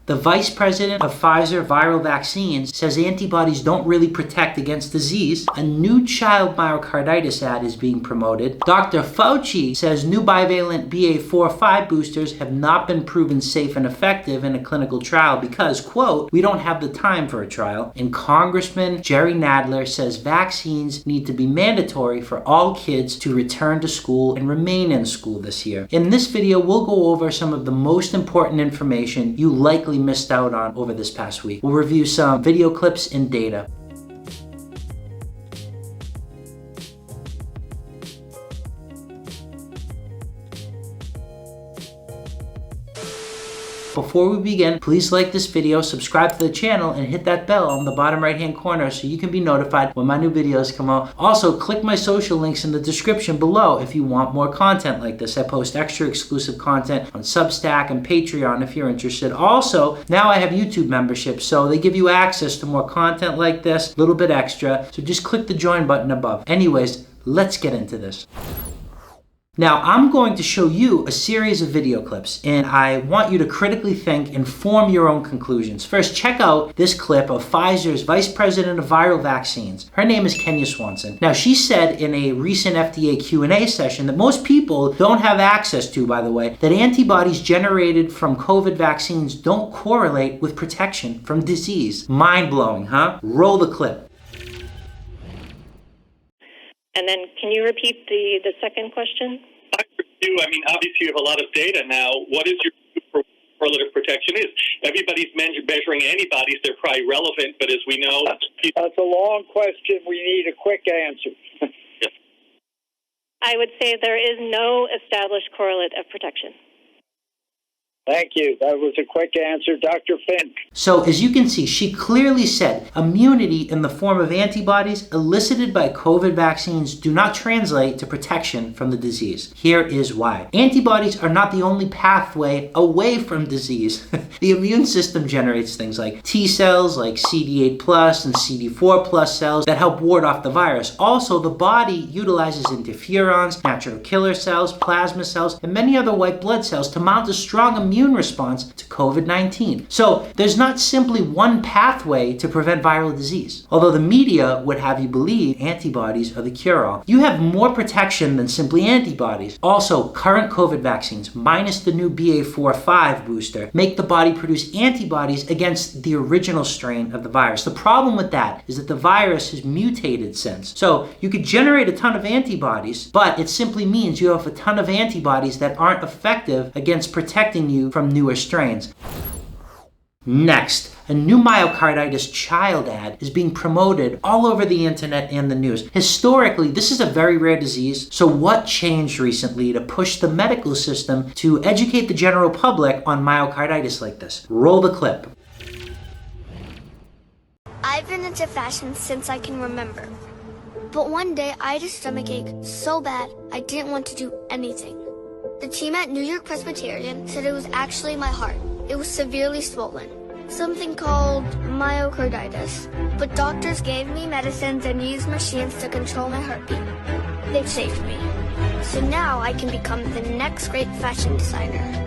The vice president of Pfizer viral vaccines says antibodies don't really protect against disease. A new child myocarditis ad is being promoted. Dr. Fauci says new bivalent BA.4/5 boosters have not been proven safe and effective in a clinical trial because, quote, we don't have the time for a trial. And Congressman Jerry Nadler says vaccines need to be mandatory for all kids to return to school and remain in school this year. In this video, we'll go over some of the most important information you likely missed out on over this past week. We'll review some video clips and data. Before we begin, please like this video, subscribe to the channel, and hit that bell on the bottom right hand corner so you can be notified when my new videos come out. Also, click my social links in the description below if you want more content like this. I post extra exclusive content on Substack and Patreon if you're interested. Also, now I have YouTube membership, so they give you access to more content like this, a little bit extra, so just click the join button above. Anyways, let's get into this. Now, I'm going to show you a series of video clips, and I want you to critically think and form your own conclusions. First, check out this clip of Pfizer's Vice President of Viral Vaccines. Her name is Kenya Swanson. Now, she said in a recent FDA Q&A session that most people don't have access to, by the way, that antibodies generated from COVID vaccines don't correlate with protection from disease. Mind-blowing, huh? Roll the clip. And then can you repeat the second question? I mean, obviously you have a lot of data now. What is your correlative protection is? Everybody's measuring antibodies. They're probably relevant, but as we know... That's a long question. We need a quick answer. Yes. I would say there is no established correlate of protection. Thank you. That was a quick answer. Dr. Fink. So as you can see, she clearly said immunity in the form of antibodies elicited by COVID vaccines do not translate to protection from the disease. Here is why. Antibodies are not the only pathway away from disease. The immune system generates things like T cells, like CD8 plus and CD4 plus cells that help ward off the virus. Also, the body utilizes interferons, natural killer cells, plasma cells, and many other white blood cells to mount a strong immune response to COVID-19. So there's not simply one pathway to prevent viral disease. Although the media would have you believe antibodies are the cure-all. You have more protection than simply antibodies. Also, current COVID vaccines, minus the new BA.4/5 booster, make the body produce antibodies against the original strain of the virus. The problem with that is that the virus has mutated since. So you could generate a ton of antibodies, but it simply means you have a ton of antibodies that aren't effective against protecting you from newer strains. Next, a new myocarditis child ad is being promoted all over the internet and the news. Historically, this is a very rare disease, so what changed recently to push the medical system to educate the general public on myocarditis like this? Roll the clip. I've been into fashion since I can remember. But one day I had a stomachache so bad I didn't want to do anything. The team at New York Presbyterian said it was actually my heart. It was severely swollen, something called myocarditis. But doctors gave me medicines and used machines to control my heartbeat. They've saved me. So now I can become the next great fashion designer.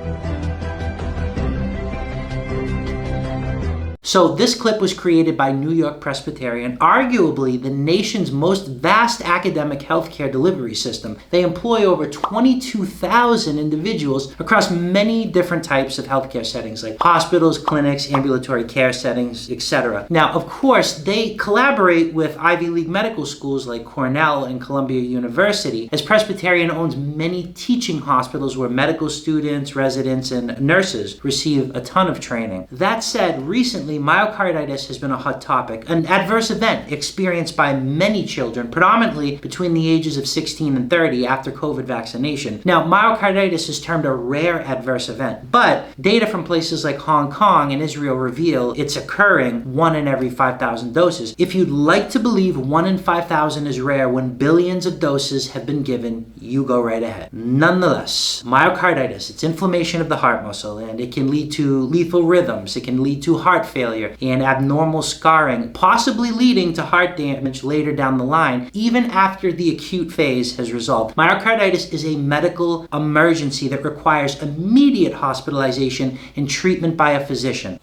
So this clip was created by New York Presbyterian, arguably the nation's most vast academic healthcare delivery system. They employ over 22,000 individuals across many different types of healthcare settings like hospitals, clinics, ambulatory care settings, etc. Now, of course, they collaborate with Ivy League medical schools like Cornell and Columbia University, as Presbyterian owns many teaching hospitals where medical students, residents, and nurses receive a ton of training. That said, recently, myocarditis has been a hot topic, an adverse event experienced by many children, predominantly between the ages of 16 and 30 after COVID vaccination. Now, myocarditis is termed a rare adverse event, but data from places like Hong Kong and Israel reveal it's occurring 1 in every 5,000 doses. If you'd like to believe 1 in 5,000 is rare when billions of doses have been given, you go right ahead. Nonetheless, myocarditis, it's inflammation of the heart muscle, and it can lead to lethal rhythms, it can lead to heart failure, and abnormal scarring, possibly leading to heart damage later down the line, even after the acute phase has resolved. Myocarditis is a medical emergency that requires immediate hospitalization and treatment by a physician.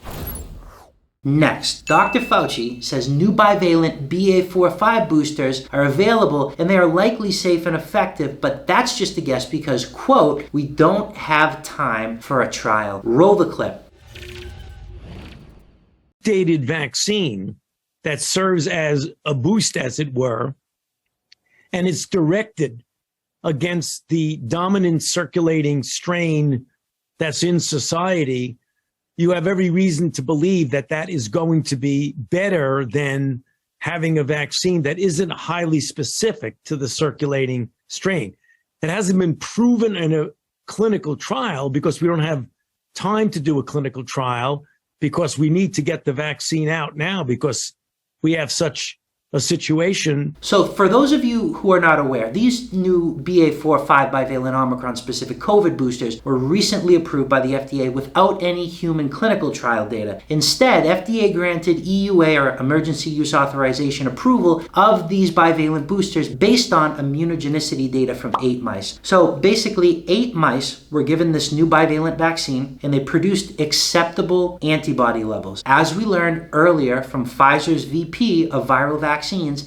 Next, Dr. Fauci says new bivalent BA.4/5 boosters are available and they are likely safe and effective, but that's just a guess because, quote, we don't have time for a trial. Roll the clip. Dated vaccine that serves as a boost, as it were, and it's directed against the dominant circulating strain that's in society, you have every reason to believe that that is going to be better than having a vaccine that isn't highly specific to the circulating strain. It hasn't been proven in a clinical trial because we don't have time to do a clinical trial, because we need to get the vaccine out now because we have such a situation. So for those of you who are not aware, these new BA.4/5 bivalent Omicron-specific COVID boosters were recently approved by the FDA without any human clinical trial data. Instead, FDA granted EUA, or Emergency Use Authorization, approval of these bivalent boosters based on immunogenicity data from 8 mice. So basically, 8 mice were given this new bivalent vaccine and they produced acceptable antibody levels. As we learned earlier from Pfizer's VP of Viral Vaccines,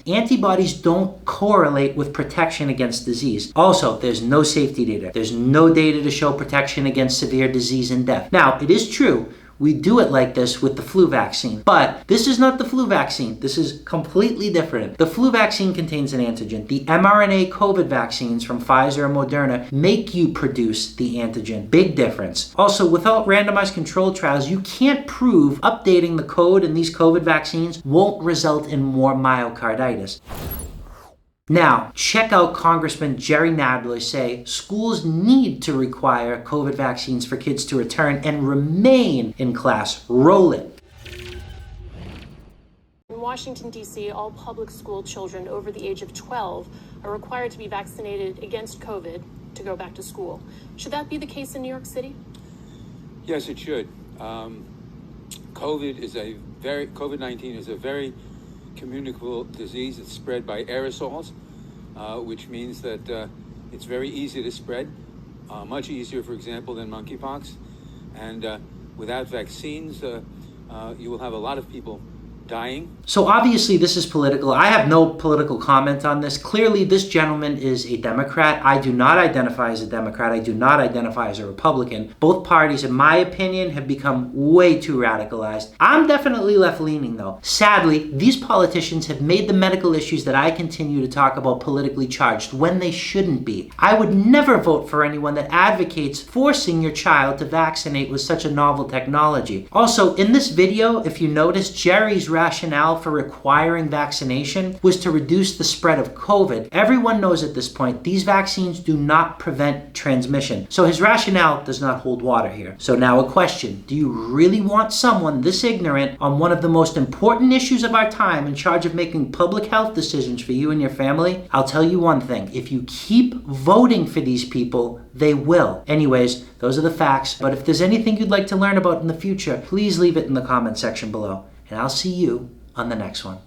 antibodies don't correlate with protection against disease. Also, there's no safety data. There's no data to show protection against severe disease and death. Now, it is true, we do it like this with the flu vaccine, but this is not the flu vaccine. This is completely different. The flu vaccine contains an antigen. The mRNA COVID vaccines from Pfizer and Moderna make you produce the antigen. Big difference. Also, without randomized controlled trials, you can't prove updating the code in these COVID vaccines won't result in more myocarditis. Now, check out Congressman Jerry Nadler say schools need to require COVID vaccines for kids to return and remain in class. Roll it. In Washington, D.C., all public school children over the age of 12 are required to be vaccinated against COVID to go back to school. Should that be the case in New York City? Yes, it should. COVID-19 is a very communicable disease. It's spread by aerosols, which means that it's very easy to spread, much easier, for example, than monkeypox. And without vaccines, you will have a lot of people dying. So obviously this is political. I have no political comment on this. Clearly this gentleman is a Democrat. I do not identify as a Democrat. I do not identify as a Republican. Both parties, in my opinion, have become way too radicalized. I'm definitely left-leaning though. Sadly, these politicians have made the medical issues that I continue to talk about politically charged when they shouldn't be. I would never vote for anyone that advocates forcing your child to vaccinate with such a novel technology. Also, in this video, if you notice, Jerry's rationale for requiring vaccination was to reduce the spread of COVID. Everyone knows at this point these vaccines do not prevent transmission. So his rationale does not hold water here. So now a question. Do you really want someone this ignorant on one of the most important issues of our time in charge of making public health decisions for you and your family? I'll tell you one thing. If you keep voting for these people, they will. Anyways, those are the facts. But if there's anything you'd like to learn about in the future, please leave it in the comment section below. And I'll see you on the next one.